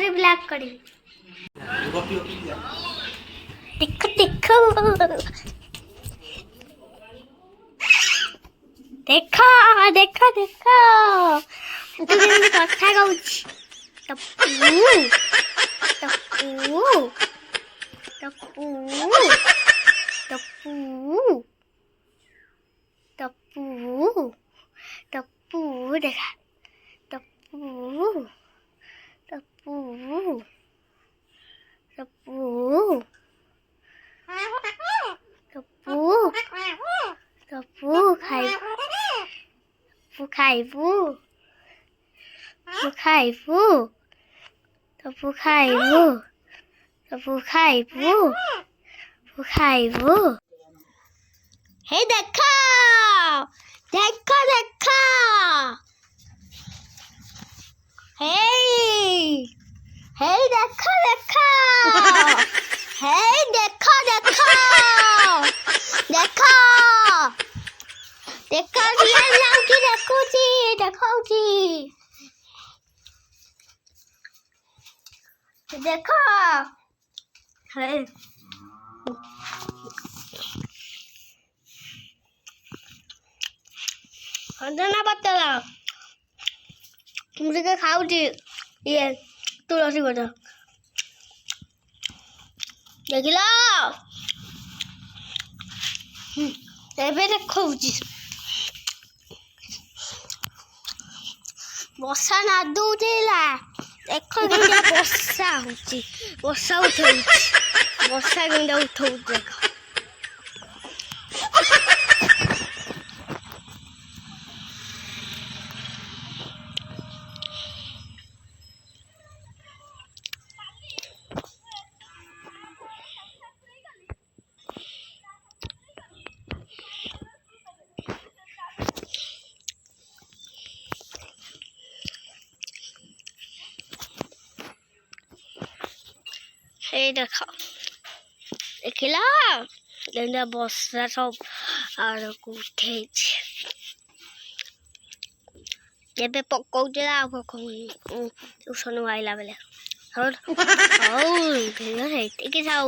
भी ब्लैक करी। देखो देखो देखो देखो देखो तू केमती कथा कहूँ टप्पू टप्पू टप्पू टप्पू टप्पू टप्पू देखा टप्पू टप्पू टप्पू टप्पू टप्पू खाइबू खाइबू खाइबू टप्पू खाइबू टप्पू खाइबू खाइबू। हे देखो देखो देखो हे हे देखो देखो हे देखो देखो देखो देखो रियल लाउकी देखुची देखौची देखो हे अंजना बतला तुमसे के खाऊची ये तुलसी गज देखिल एबे देखौची बसा नादुला देखो केमिया बसा होची बसा उठौची बसा केमिया उठौची देखो এই দেখো দেখিলা কেমন বস্তা সব আর উঠেছে ଏବେ ପକଉଛି ଆଉ ଟ୍ୟୁସନ୍ ଆଇଲା ବେଳେ ହଉ ହଉ ହେଇକି ଯାଉ।